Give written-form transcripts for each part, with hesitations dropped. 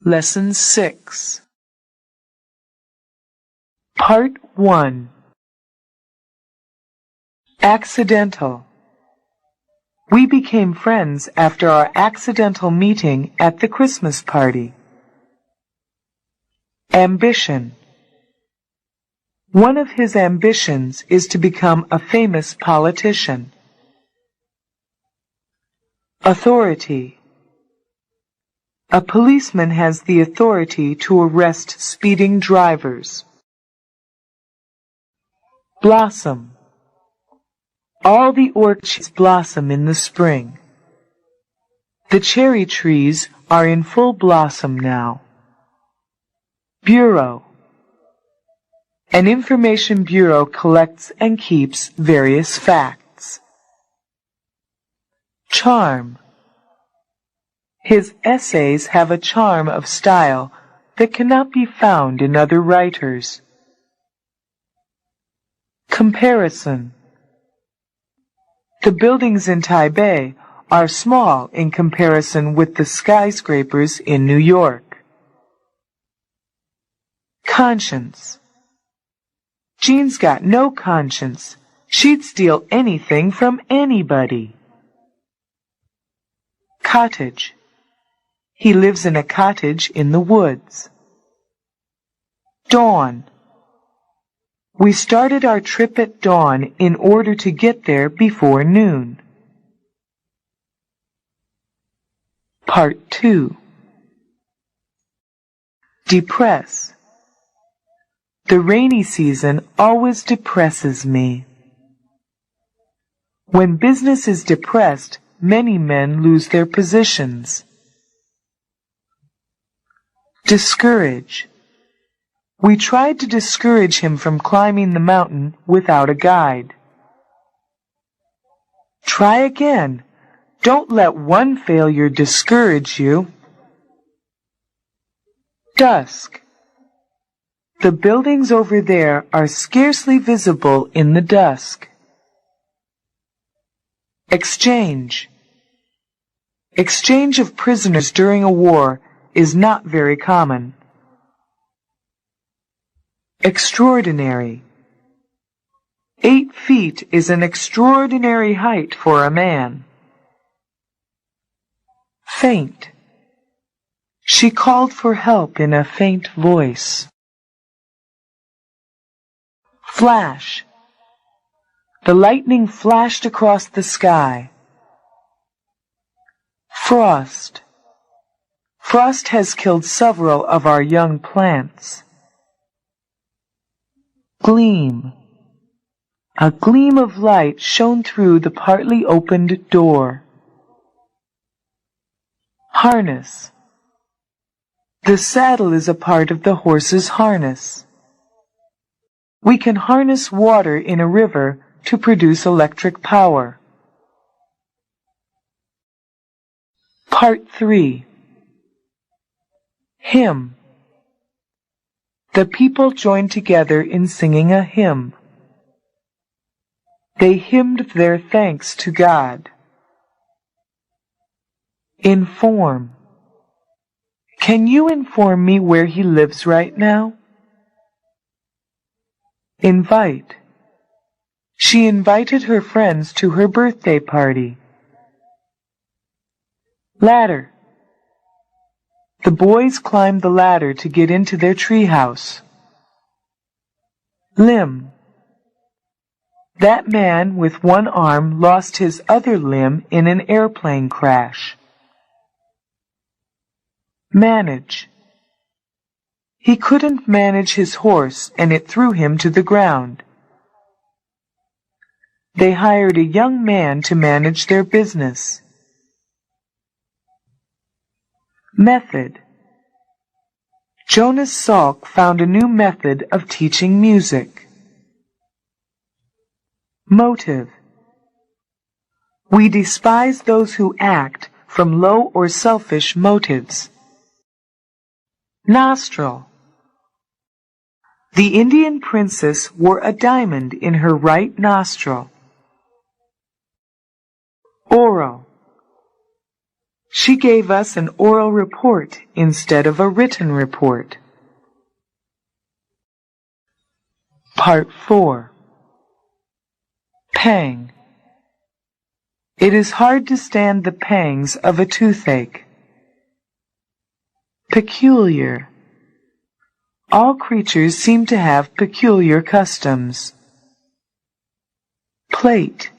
Lesson 6. Part 1. Accidental. We became friends after our accidental meeting at the Christmas party. Ambition. One of his ambitions is to become a famous politician. Authority. A policeman has the authority to arrest speeding drivers. Blossom. All the orchards blossom in the spring. The cherry trees are in full blossom now. Bureau. An information bureau collects and keeps various facts. Charm. His essays have a charm of style that cannot be found in other writers. Comparison. The buildings in Taipei are small in comparison with the skyscrapers in New York. Conscience. Jean's got no conscience. She'd steal anything from anybody. Cottage. He lives in a cottage in the woods. Dawn. We started our trip at dawn in order to get there before noon. Part 2. Depress. The rainy season always depresses me. When business is depressed, many men lose their positions. Discourage. We tried to discourage him from climbing the mountain without a guide. Try again. Don't let one failure discourage you. Dusk. The buildings over there are scarcely visible in the dusk. Exchange. Exchange of prisoners during a war is not very common. Extraordinary. 8 feet is an extraordinary height for a man. Faint. She called for help in a faint voice. Flash. The lightning flashed across the sky. Frost. Frost has killed several of our young plants. Gleam. A gleam of light shone through the partly opened door. Harness. The saddle is a part of the horse's harness. We can harness water in a river to produce electric power. Part 3. Hymn. The people joined together in singing a hymn. They hymned their thanks to God. Inform. Can you inform me where he lives right now? Invite. She invited her friends to her birthday party. Ladder. The boys climbed the ladder to get into their treehouse. Limb. That man with one arm lost his other limb in an airplane crash. Manage. He couldn't manage his horse and it threw him to the ground. They hired a young man to manage their business. Method. Jonas Salk found a new method of teaching music. Motive. We despise those who act from low or selfish motives. Nostril. The Indian princess wore a diamond in her right nostril. Oral. She gave us an oral report instead of a written report. Part 4. Pang. It is hard to stand the pangs of a toothache. Peculiar. All creatures seem to have peculiar customs. Plate.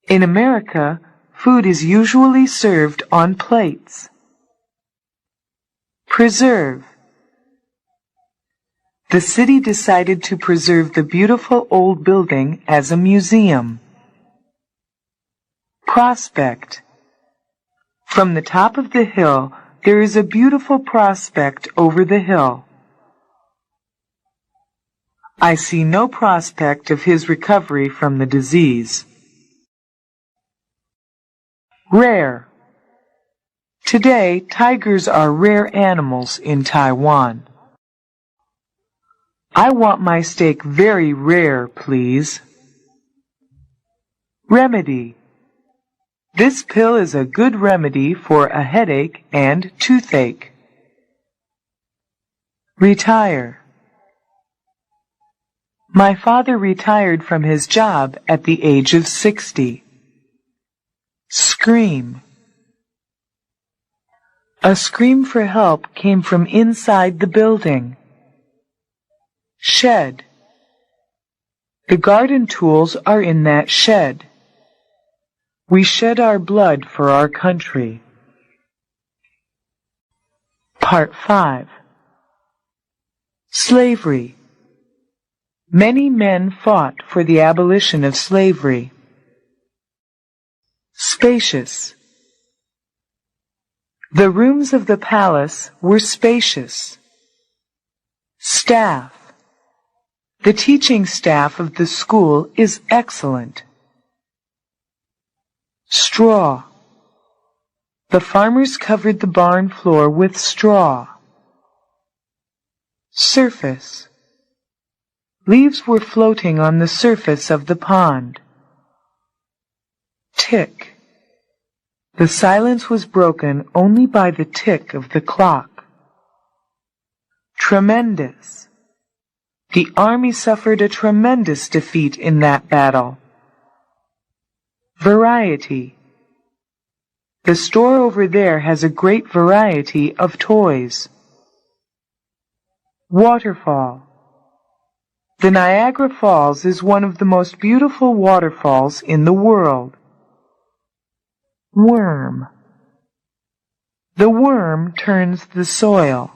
In America, food is usually served on plates. Preserve. The city decided to preserve the beautiful old building as a museum. Prospect. From the top of the hill, there is a beautiful prospect over the hill. I see no prospect of his recovery from the disease. Rare. Today, tigers are rare animals in Taiwan. I want my steak very rare, please. Remedy. This pill is a good remedy for a headache and toothache. Retire. My father retired from his job at the age of 60. Scream. A scream for help came from inside the building. Shed. The garden tools are in that shed. We shed our blood for our country. Part 5. Slavery. Many men fought for the abolition of slavery. Spacious. The rooms of the palace were spacious. Staff. The teaching staff of the school is excellent. Straw. The farmers covered the barn floor with straw. Surface. Leaves were floating on the surface of the pond. Tick. The silence was broken only by the tick of the clock. Tremendous. The army suffered a tremendous defeat in that battle. Variety. The store over there has a great variety of toys. Waterfall. The Niagara Falls is one of the most beautiful waterfalls in the world. Worm. The worm turns the soil.